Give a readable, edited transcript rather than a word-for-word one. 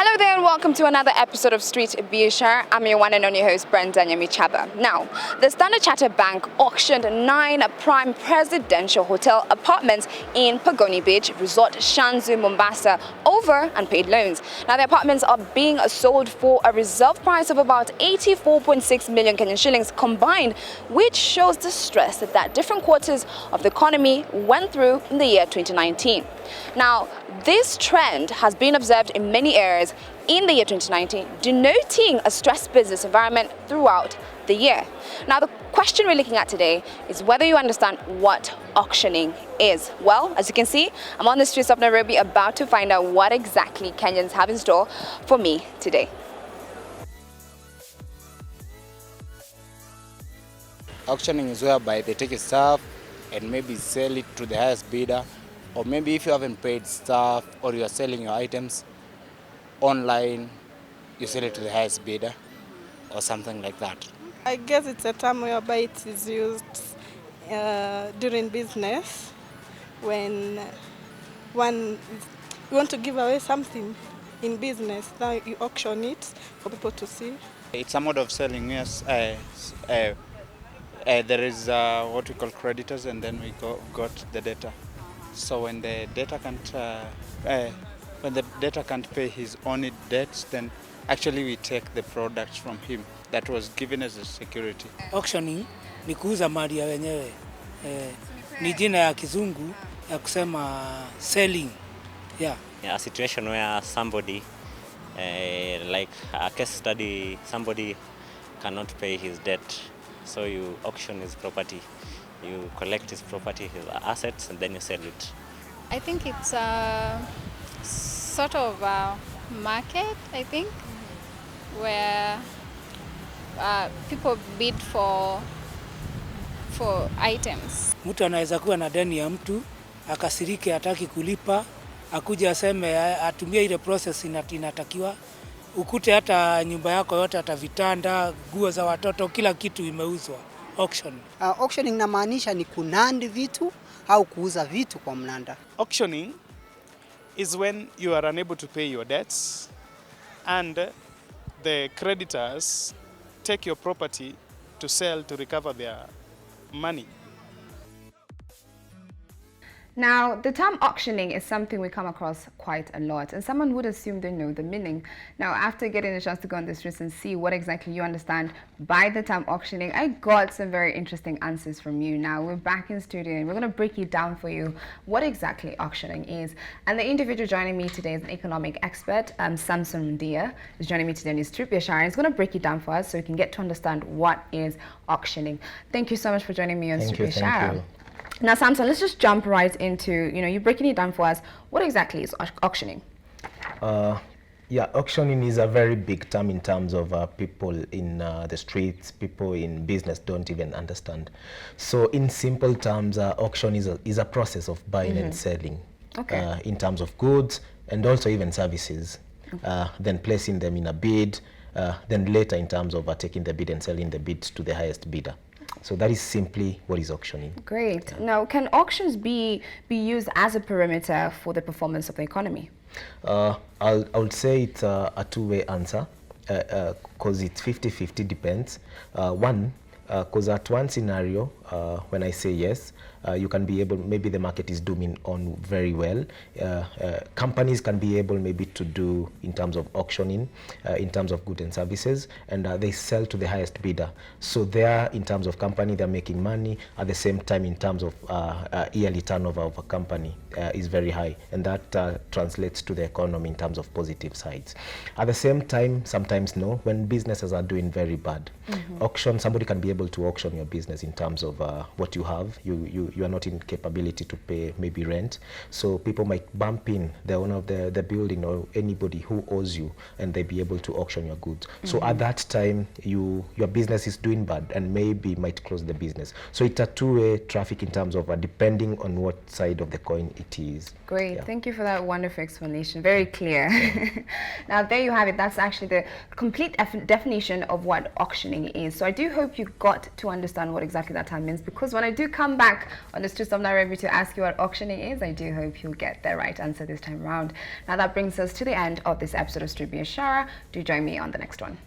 Hello there and welcome to another episode of Street Biashara. I'm your one and only host, Brenda Nyamichaba. Now, the Standard Chartered Bank auctioned 9 prime presidential hotel apartments in Pagoni Beach Resort, Shanzu, Mombasa over unpaid loans. Now, the apartments are being sold for a reserve price of about 84.6 million Kenyan shillings combined, which shows the stress that different quarters of the economy went through in the year 2019. Now, this trend has been observed in many areas in the year 2019, denoting a stressed business environment throughout the year. Now, the question we're looking at today is whether you understand what auctioning is. Well, as you can see, I'm on the streets of Nairobi about to find out what exactly Kenyans have in store for me today. Auctioning is whereby they take a stuff and maybe sell it to the highest bidder, or maybe if you haven't paid stuff or you are selling your items online, you sell it to the highest bidder or something like that. I guess it's a term whereby it is used during business when you want to give away something in business, now you auction it for people to see. It's a mode of selling, yes. There is what we call creditors, and then we got the debtor. So when the debtor can't pay his own debts, then actually we take the product from him that was given as a security. Auctioning ni kuuza mali ya wenyewe. Ni jina ya kizungu ya kusema selling. Yeah. A situation where somebody, like a case study, somebody cannot pay his debt, so you auction his property. You collect his property, his assets, and then you sell it. I think it's a sort of a market, I think, where people bid for items. Mtu anaweza kuwa na deni ya mtu, akasirike hataki kulipa, akuja aseme atumie ile process inatakiwa. Ukute hata nyumba yako yote, hata vitanda, nguo za watoto, kila kitu imeuzwa. Auction. Auctioning inamaanisha ni kunandi vitu au kuuza vitu kwa mnanda. Auctioning is when you are unable to pay your debts and the creditors take your property to sell to recover their money. Now, the term auctioning is something we come across quite a lot, and someone would assume they know the meaning. Now, after getting a chance to go on the streets and see what exactly you understand by the term auctioning, I got some very interesting answers from you. Now, we're back in studio and we're going to break it down for you what exactly auctioning is. And the individual joining me today is an economic expert, Samson Ndia, is joining me today on his Street Biashara. He's going to break it down for us so we can get to understand what is auctioning. Thank you so much for joining me on Street Biashara. Thank you. Now, Samson, let's just jump right into, you're breaking it down for us. What exactly is auctioning? Auctioning is a very big term in terms of people in the streets, people in business don't even understand. So in simple terms, auction is a process of buying and selling in terms of goods and also even services, then placing them in a bid, then later in terms of taking the bid and selling the bid to the highest bidder. So that is simply what is auctioning. Great. Now, can auctions be used as a parameter for the performance of the economy? I would say it's a two-way answer because it's 50-50 depends. One, because at one scenario, when I say yes, you can be able, maybe the market is doing on very well. Companies can be able maybe to do in terms of auctioning, in terms of goods and services, and they sell to the highest bidder. So there, in terms of company, they're making money. At the same time, in terms of yearly turnover of a company is very high, and that translates to the economy in terms of positive sides. At the same time, sometimes no, when businesses are doing very bad, auction, somebody can be able to auction your business in terms of what you have. You are not in capability to pay maybe rent, so people might bump in the owner of the building or anybody who owes you, and they be able to auction your goods. So at that time, your business is doing bad and maybe might close the business. So it's a two-way traffic in terms of depending on what side of the coin it is. Great, thank you for that wonderful explanation, very clear. Now there you have it, that's actually the complete definition of what auctioning is. So I do hope you got to understand what exactly that term means, because when I do come back on the streets of Nairobi to ask you what auctioning is, I do hope you'll get the right answer this time around. Now that brings us to the end of this episode of Street Biashara. Do join me on the next one.